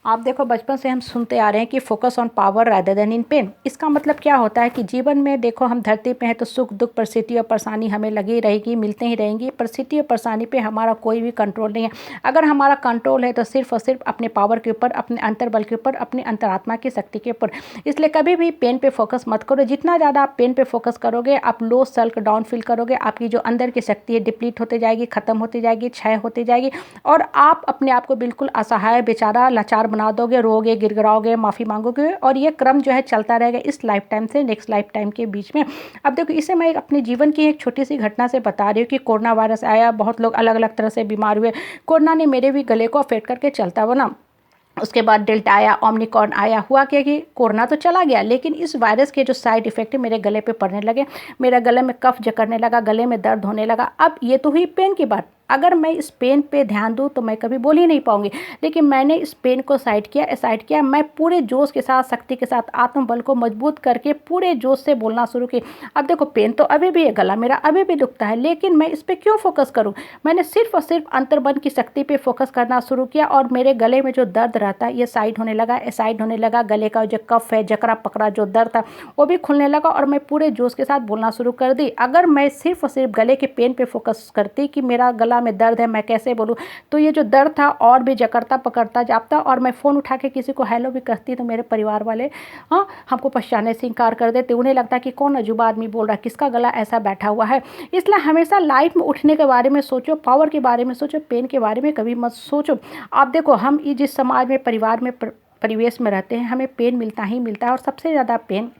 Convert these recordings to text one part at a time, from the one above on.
आप देखो बचपन से हम सुनते आ रहे हैं कि focus on power rather then in pen. इसका मतलब क्या होता है कि जीवन में देखो हम धरती पे हैं तो सुख दुख परिस्थिति और परेशानी हमें लगी रहेगी, मिलते ही रहेंगी। परिस्थिति और परेशानी पे हमारा कोई भी कंट्रोल नहीं है। अगर हमारा कंट्रोल है तो सिर्फ और सिर्फ अपने पावर के ऊपर, अपने अंतर्बल के ऊपर, अपनी अंतरात्मा की शक्ति के ऊपर। इसलिए कभी भी पेन पे फोकस मत करो। जितना ज़्यादा आप पेन पे फोकस करोगे आप लो सेल्फ डाउन फील करोगे, आपकी जो अंदर की शक्ति है डिप्लीट होती जाएगी, खत्म होती जाएगी, क्षय होती जाएगी और आप अपने आप को बिल्कुल असहाय, बेचारा, लाचार बना दोगे, रोगे, गिड़गिड़ाओगे, माफ़ी मांगोगे और ये क्रम जो है चलता रहेगा इस लाइफ टाइम से नेक्स्ट लाइफ टाइम के बीच में। अब देखो इसे मैं अपने जीवन की एक छोटी सी घटना से बता रही हूँ कि कोरोना वायरस आया, बहुत लोग अलग अलग तरह से बीमार हुए। कोरोना ने मेरे भी गले को अफेक्ट करके चलता हुआ ना, उसके बाद डेल्टा आया, ओमिक्रॉन आया। हुआ क्या कि कोरोना तो चला गया लेकिन इस वायरस के जो साइड इफेक्ट है मेरे गले पे पड़ने लगे। मेरे गले में कफ जकड़ने लगा, गले में दर्द होने लगा। अब ये तो हुई पेन की बात। अगर मैं इस पेन पे ध्यान दूँ तो मैं कभी बोल ही नहीं पाऊंगी, लेकिन मैंने इस पेन को साइड किया। मैं पूरे जोश के साथ, शक्ति के साथ, आत्मबल को मजबूत करके पूरे जोश से बोलना शुरू की। अब देखो पेन तो अभी भी है, गला मेरा अभी भी दुखता है, लेकिन मैं इस पर क्यों फोकस करूँ। मैंने सिर्फ और सिर्फ अंतर्मन की शक्ति पे फोकस करना शुरू किया और मेरे गले में जो दर्द रहता है ये साइड होने लगा, साइड होने लगा। गले का जो कफ है, जकड़ा पकड़ा जो दर्द था वो भी खुलने लगा और मैं पूरे जोश के साथ बोलना शुरू कर दी। अगर मैं सिर्फ और सिर्फ गले के पेन पे फोकस करती कि मेरा गला में दर्द है, मैं कैसे बोलूँ, तो ये जो दर्द था और भी जकड़ता पकड़ता जाता और मैं फ़ोन उठा के किसी को हेलो भी करती तो मेरे परिवार वाले हमको पहचानने से इनकार कर देते। उन्हें लगता कि कौन अजूबा आदमी बोल रहा है, किसका गला ऐसा बैठा हुआ है। इसलिए हमेशा लाइफ में उठने के बारे में सोचो, पावर के बारे में सोचो, पेन के बारे में कभी मत सोचो। आप देखो हम जिस समाज में, परिवार में, परिवेश में रहते हैं, हमें पेन मिलता ही मिलता है और सबसे ज़्यादा पेन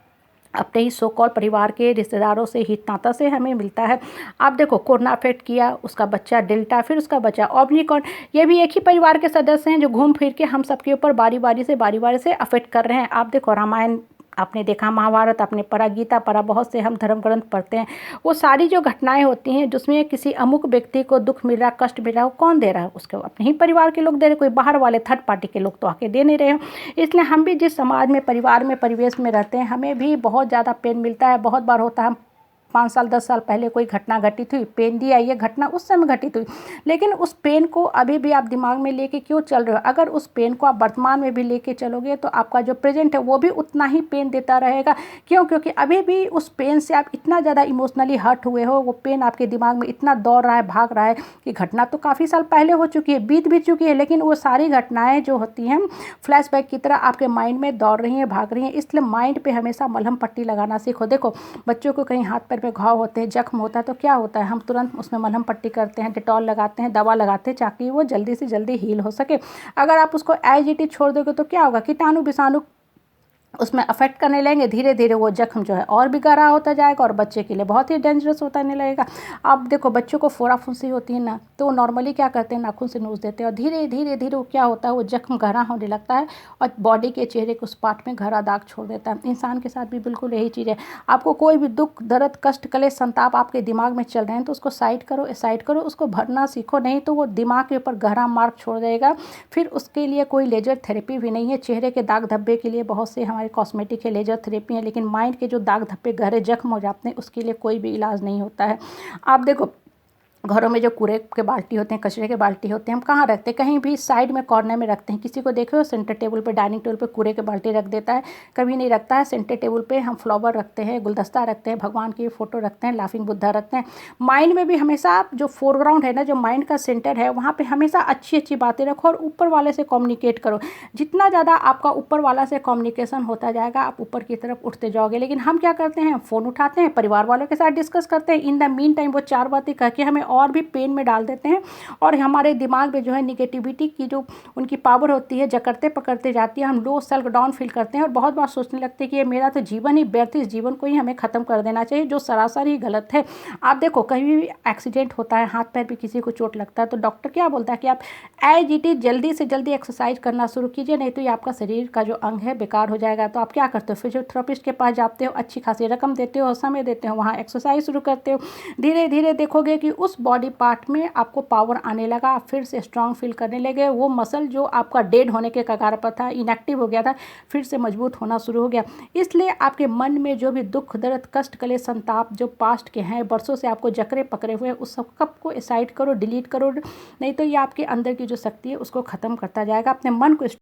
अपने ही सो कॉल परिवार के रिश्तेदारों से, हित नाता से हमें मिलता है। आप देखो कोरोना अफेक्ट किया, उसका बच्चा डेल्टा, फिर उसका बच्चा ओमिक्रॉन, ये भी एक ही परिवार के सदस्य हैं जो घूम फिर के हम सबके ऊपर बारी बारी से अफेक्ट कर रहे हैं। आप देखो रामायण आपने देखा, महाभारत आपने पढ़ा, गीता पढ़ा, बहुत से हम धर्म ग्रंथ पढ़ते हैं। वो सारी जो घटनाएं होती हैं जिसमें किसी अमुक व्यक्ति को दुख मिल रहा, कष्ट मिल रहा, वो कौन दे रहा है, उसके अपने ही परिवार के लोग दे रहे, कोई बाहर वाले थर्ड पार्टी के लोग तो आके दे नहीं रहे हो। इसलिए हम भी जिस समाज में, परिवार में, परिवेश में रहते हैं, हमें भी बहुत ज़्यादा पेन मिलता है। बहुत बार होता है हम 5 साल 10 साल पहले कोई घटना घटित हुई, पेन दिया, ये घटना उस समय घटित हुई, लेकिन उस पेन को अभी भी आप दिमाग में लेके क्यों चल रहे हो। अगर उस पेन को आप वर्तमान में भी लेके चलोगे तो आपका जो प्रेजेंट है वो भी उतना ही पेन देता रहेगा। क्यों? क्योंकि अभी भी उस पेन से आप इतना ज़्यादा इमोशनली हर्ट हुए हो, वो पेन आपके दिमाग में इतना दौड़ रहा है, भाग रहा है कि घटना तो काफ़ी साल पहले हो चुकी है, बीत भी चुकी है, लेकिन वो सारी घटनाएँ जो होती हैं फ्लैशबैक की तरह आपके माइंड में दौड़ रही हैं, भाग रही हैं। इसलिए माइंड पर हमेशा मलहम पट्टी लगाना सीखो। देखो बच्चों को कहीं हाथ पैर में घाव होते हैं, जख्म होता है तो क्या होता है, हम तुरंत उसमें मलहम पट्टी करते हैं, डेटॉल लगाते हैं, दवा लगाते हैं ताकि वो जल्दी से जल्दी हील हो सके। अगर आप उसको एज इट इज छोड़ दोगे तो क्या होगा, कीटाणु विषाणु उसमें अफेक्ट करने लगेंगे, धीरे धीरे वो जख्म जो है और भी गहरा होता जाएगा और बच्चे के लिए बहुत ही डेंजरस होता नहीं लगेगा। आप देखो बच्चों को फोड़ा फुंसी होती है ना, तो वो नॉर्मली क्या करते हैं, नाखून से नोच देते हैं और धीरे धीरे धीरे वो क्या होता है, वो जख्म गहरा होने लगता है और बॉडी के, चेहरे के उस पार्ट में गहरा दाग छोड़ देता है। इंसान के साथ भी बिल्कुल यही चीज़ है। आपको कोई भी दुख, दर्द, कष्ट, कलेश, संताप आपके दिमाग में चल रहे हैं तो उसको साइड करो, उसको भरना सीखो, नहीं तो वो दिमाग के ऊपर गहरा मार्क छोड़ देगा। फिर उसके लिए कोई लेजर थेरेपी भी नहीं है। चेहरे के दाग धब्बे के लिए बहुत से हमारे कॉस्मेटिक है, लेजर थेरेपी है, लेकिन माइंड के जो दाग धब्बे, गहरे जख्म हो जाते हैं उसके लिए कोई भी इलाज नहीं होता है। आप देखो घरों में जो कूड़े के बाल्टी होते हैं, कचरे के बाल्टी होते हैं, हम कहाँ रखते हैं, कहीं भी साइड में कॉर्नर में रखते हैं। किसी को देखे हो सेंटर टेबल पे, डाइनिंग टेबल पे कूड़े के बाल्टी रख देता है, कभी नहीं रखता है। सेंटर टेबल पे हम फ्लावर रखते हैं, गुलदस्ता रखते हैं, भगवान की फ़ोटो रखते हैं, लाफिंग बुद्धा रखते हैं। माइंड में भी हमेशा आप जो फोरग्राउंड है ना, जो माइंड का सेंटर है, वहाँ पर हमेशा अच्छी अच्छी बातें रखो और ऊपर वाले से कम्युनिकेट करो। जितना ज़्यादा आपका ऊपर वाला से कम्युनिकेशन होता जाएगा आप ऊपर की तरफ उठते जाओगे। लेकिन हम क्या करते हैं, फ़ोन उठाते हैं, परिवार वालों के साथ डिस्कस करते हैं, इन द मीन टाइम वो 4 बातें कह के हमें और भी पेन में डाल देते हैं और हमारे दिमाग में जो है निगेटिविटी की जो उनकी पावर होती है, जकड़ते पकड़ते जाती है। हम लो सेल्फ डाउन फील करते हैं और बहुत बार सोचने लगते हैं कि ये मेरा तो जीवन ही व्यर्थ है, इस जीवन को ही हमें ख़त्म कर देना चाहिए, जो सरासर ही गलत है। आप देखो कहीं भी एक्सीडेंट होता है, हाथ पैर भी किसी को चोट लगता है तो डॉक्टर क्या बोलता है कि आप एज इट इज जल्दी से जल्दी एक्सरसाइज करना शुरू कीजिए, नहीं तो ये आपका शरीर का जो अंग है बेकार हो जाएगा। तो आप क्या करते हो, फिजियोथेरेपिस्ट के पास जाते हो, अच्छी खासी रकम देते हो, समय देते हो, वहाँ एक्सरसाइज शुरू करते हो। धीरे धीरे देखोगे कि उस बॉडी पार्ट में आपको पावर आने लगा, आप फिर से स्ट्रांग फील करने लगे। वो मसल जो आपका डेड होने के कगार पर था, इनएक्टिव हो गया था, फिर से मजबूत होना शुरू हो गया। इसलिए आपके मन में जो भी दुख, दर्द, कष्ट, कलेश, संताप जो पास्ट के हैं, बरसों से आपको जकड़े पकड़े हुए, उस सब कप को साइड करो, डिलीट करो, नहीं तो ये आपके अंदर की जो शक्ति है उसको ख़त्म करता जाएगा। अपने मन को